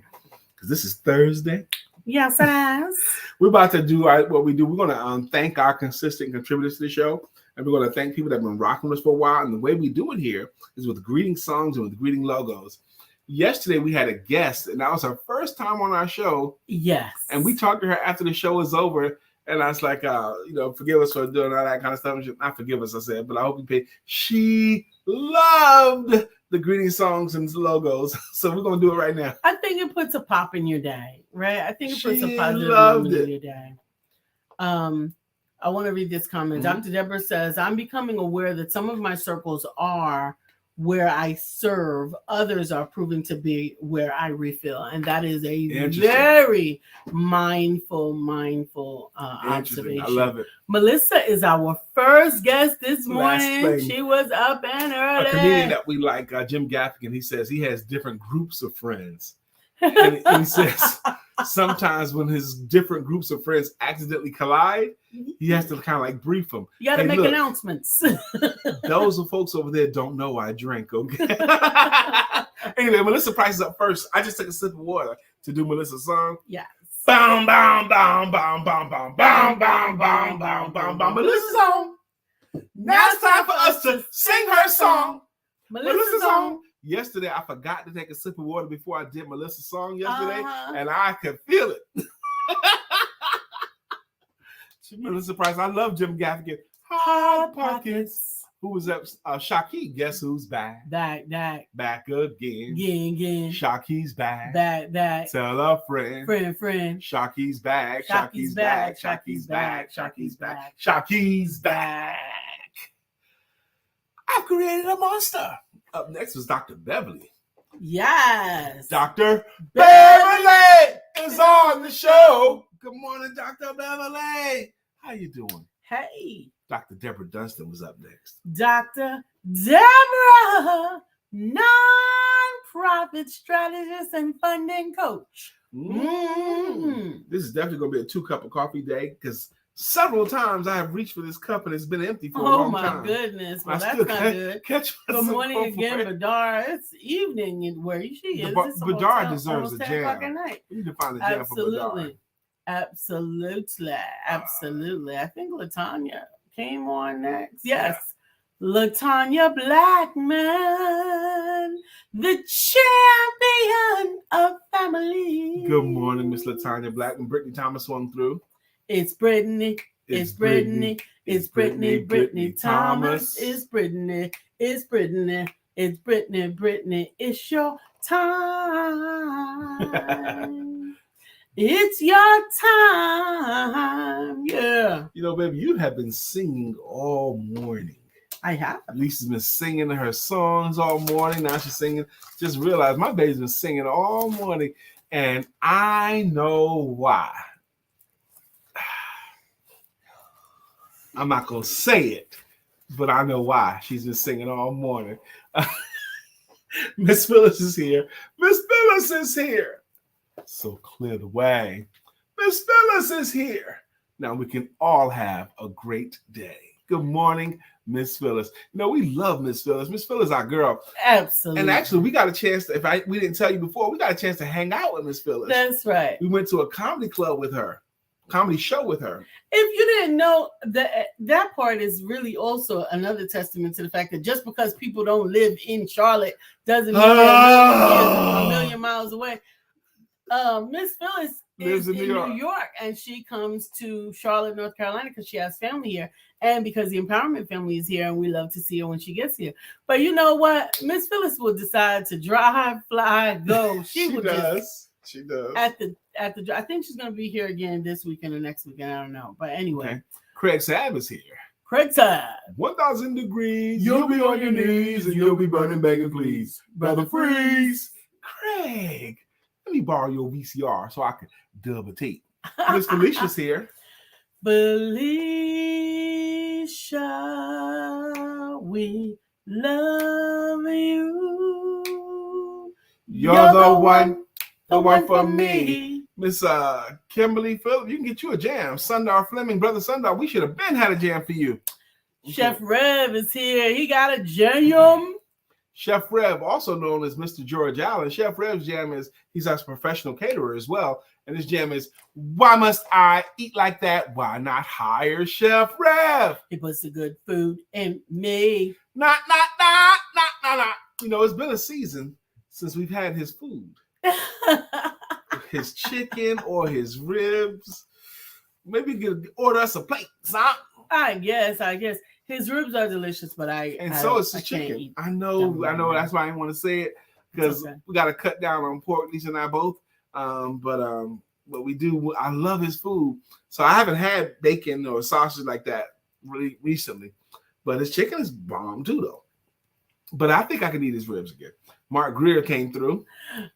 Because this is Thursday. Yes, it is. We're about to do what we do. We're gonna thank our consistent contributors to the show, and we're gonna thank people that have been rocking with us for a while. And the way we do it here is with greeting songs and with greeting logos. Yesterday we had a guest, and that was her first time on our show. Yes. And we talked to her after the show was over. And I was like, forgive us for doing all that kind of stuff. Not forgive us, I said, but I hope you pay. She loved the greeting songs and logos. So we're going to do it right now. I think it puts a pop in your day, right? I think it puts a She positive loved moment in it. your day. I want to read this comment. Mhm. Dr. Deborah says, I'm becoming aware that some of my circles are where I serve. Others are proving to be where I refill. And that is a very mindful observation. I love it. Melissa is our first guest this Last morning. thing. She was up and early. A comedian that we like, Jim Gaffigan, he says he has different groups of friends. And he says sometimes when his different groups of friends accidentally collide, he has to kind of like brief them. You got to make announcements. Those folks over there don't know I drink, okay? Anyway, Melissa Price is up first. I just took a sip of water to do Melissa's song. Yes. Boom, boom, boom, boom, boom, boom, boom, boom, boom, boom, boom, boom. Melissa's song. Now it's time for us to sing her song. Melissa's song. Yesterday, I forgot to take a sip of water before I did Melissa's song yesterday, and I could feel it. Melissa Price, I love Jim Gaffigan. Hard Pockets. Who was that? Shaki. Guess who's back? Back again. Again. Shaki's back. Back. Tell a friend. Friend. Shaki's back. Shaki's back. Shaki's back. Shaki's back. Shaki's back. I've created a monster. Up next was Dr. Beverly. Yes. Dr. Beverly is on the show. Good morning, Dr. Beverly. How you doing? Hey. Dr. Deborah Dunstan was up next. Dr. Deborah, nonprofit strategist and funding coach. This is definitely going to be a 2-cup of coffee day because several times I have reached for this cup and it's been empty for a long time. Oh my goodness. Well, that's not good. Good morning again, Badar. It's evening where she is. Badar deserves a jam. We need to find a jam for Badar. Absolutely. I think LaTanya came on next. Yes. Yeah. LaTanya Blackman, the champion of family. Good morning, Miss LaTanya Blackman. Brittany Thomas swung through. It's Brittany. It's Brittany. It's Brittany. Brittany Thomas. It's Brittany. It's Brittany. It's Brittany. Brittany. It's your time. It's your time. Yeah. You know, baby, you have been singing all morning. I have. Lisa's been singing her songs all morning. Now she's singing. Just realized my baby's been singing all morning. And I know why. I'm not going to say it, but I know why. She's been singing all morning. Miss Phyllis is here. Miss Phyllis is here. So clear the way. Miss Phyllis is here. Now we can all have a great day. Good morning, Miss Phyllis. You know, we love Miss Phyllis. Miss Phyllis, our girl. Absolutely. And actually, we got a chance to, we didn't tell you before, we got a chance to hang out with Miss Phyllis. That's right. We went to a comedy club with her, comedy show with her. If you didn't know, that part is really also another testament to the fact that just because people don't live in Charlotte doesn't mean they're a million miles away. Miss Phyllis Lives is in in New New York. York, and she comes to Charlotte, North Carolina, because she has family here, and because the Empowerment family is here, and we love to see her when she gets here. But you know what? Miss Phyllis will decide to drive, fly, go. She will does. She does. at the. I think she's gonna be here again this weekend or next weekend. I don't know. But anyway, Okay. Craig Sabb is here. Craig Sabb. 1,000 degrees. You'll be on your knees and you'll be burning, begging, please. Brother Freeze. Craig, let me borrow your VCR so I can dub a tape. Miss Felicia's here. Felicia, we love you. You're the one for me. Miss Kimberly Phillip, you can get you a jam. Sundar Fleming, Brother Sundar, we should have been had a jam for you. Chef Rev is here. He got a jam. Chef Rev, also known as Mr. George Allen. Chef Rev's jam is, he's a professional caterer as well. And his jam is, why must I eat like that? Why not hire Chef Rev? He puts the good food in me. Not. You know, it's been a season since we've had his food. His chicken or his ribs. Maybe you could order us a plate, son. I guess. His ribs are delicious, but so is the chicken. I know. That's why I didn't want to say it, because we got to cut down on pork, Lisa and I both. But we do. I love his food. So I haven't had bacon or sausage like that really recently. But his chicken is bomb too, though. But I think I could eat his ribs again. Mark Greer came through.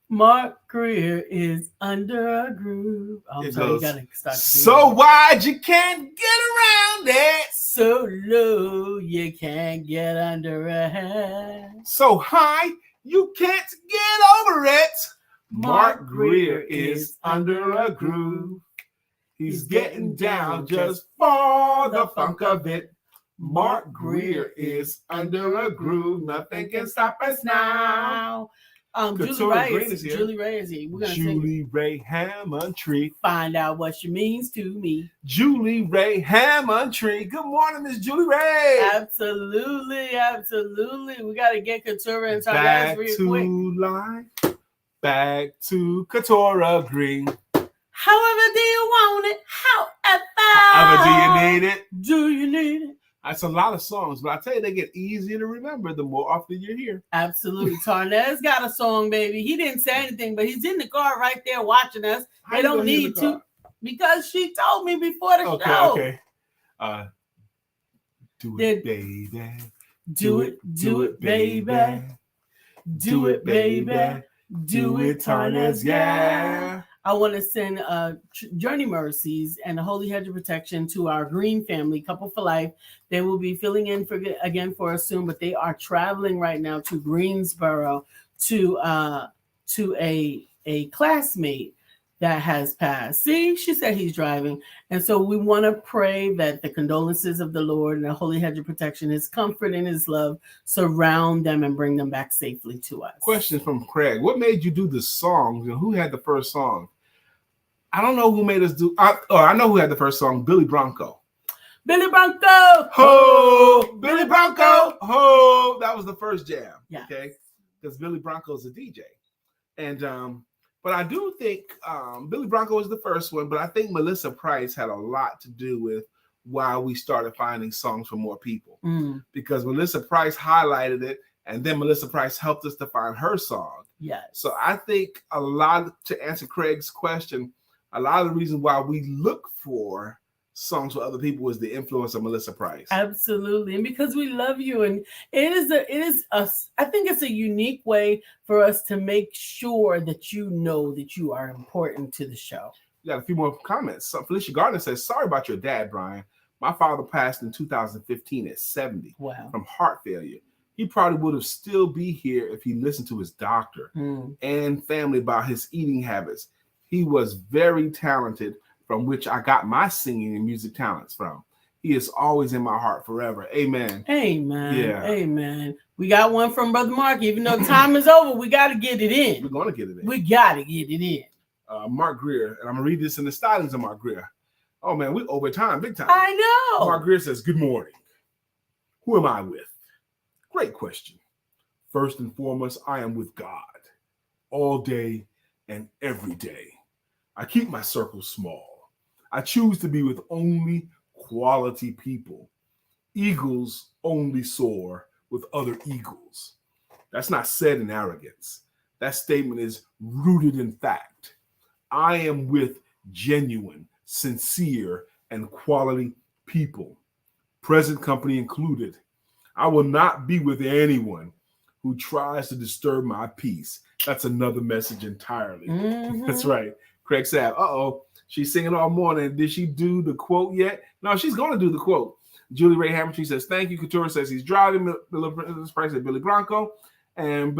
Mark Greer is under a groove. I'm sorry, you gotta start. So wide you can't get around it. So low you can't get under a head. So high you can't get over it. Mark Greer is under a groove. He's getting down just for the funk of it. Mark Greer is under a groove. Nothing can stop us now. Julie Ray is here. We're gonna Julie Ray Hammondtree. Find out what she means to me. Julie Ray Hammondtree. Good morning, Miss Julie Ray. Absolutely. We gotta get Katura and Tardes real quick. Life. Back to Katura Green. However do you want it? However do you need it? Do you need it? That's a lot of songs, but I tell you, they get easier to remember the more often you're here. Absolutely. Tarnez got a song, baby. He didn't say anything, but he's in the car right there watching us. They don't need to, because she told me before the show. Okay. Do it, baby. Do it, baby. Do it, baby. Do it, Tarnez, yeah. I want to send Journey Mercies and the Holy Hedge of Protection to our Green family, Couple for Life. They will be filling in again for us soon, but they are traveling right now to Greensboro to a classmate that has passed. See, she said he's driving. And so we want to pray that the condolences of the Lord and the Holy Hedge of Protection, his comfort and his love surround them and bring them back safely to us. Question from Craig. What made you do the songs, and who had the first song? I don't know who made us do. I know who had the first song. Billy Bronco. Billy Bronco. Ho, Billy Bronco. Ho. That was the first jam. Yeah. Okay. Because Billy Bronco's a DJ. And but I do think Billy Bronco was the first one, but I think Melissa Price had a lot to do with why we started finding songs for more people. Because Melissa Price highlighted it, and then Melissa Price helped us to find her song. Yes. So I think a lot, to answer Craig's question, a lot of the reason why we look for songs for other people is the influence of Melissa Price. Absolutely. And because we love you. And I think it's a unique way for us to make sure that you know that you are important to the show. We got a few more comments. So Felicia Gardner says, sorry about your dad, Brian. My father passed in 2015 at 70 from heart failure. He probably would have still be here if he listened to his doctor and family about his eating habits. He was very talented, from which I got my singing and music talents from. He is always in my heart forever. Amen. Amen. Yeah. Amen. We got one from Brother Mark. Even though time is over, we got to get it in. We're going to get it in. We got to get it in. Mark Greer, and I'm going to read this in the stylings of Mark Greer. Oh, man, we over time, big time. I know. Mark Greer says, good morning. Who am I with? Great question. First and foremost, I am with God all day and every day. I keep my circle small. I choose to be with only quality people. Eagles only soar with other eagles. That's not said in arrogance. That statement is rooted in fact. I am with genuine, sincere, and quality people, present company included. I will not be with anyone who tries to disturb my peace. That's another message entirely. Mhm. That's right. Craig said, she's singing all morning. Did she do the quote yet? No, she's going to do the quote. Julie Ray Hamilton says, thank you. Couture says he's driving. Price at Billy Blanco. And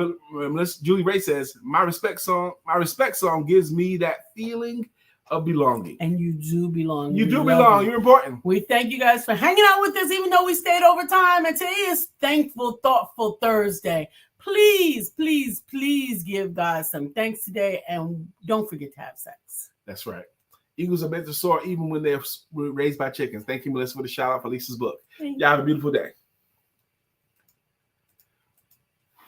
Julie Ray says, my respect song gives me that feeling of belonging. And you do belong. You do belong. You're important. We thank you guys for hanging out with us, even though we stayed over time. And today is Thankful, Thoughtful Thursday. Please, please, please give God some thanks today. And don't forget to have sex. That's right. Eagles are meant to soar even when they're raised by chickens. Thank you, Melissa, for the shout out for Lisa's book. Y'all have a beautiful day.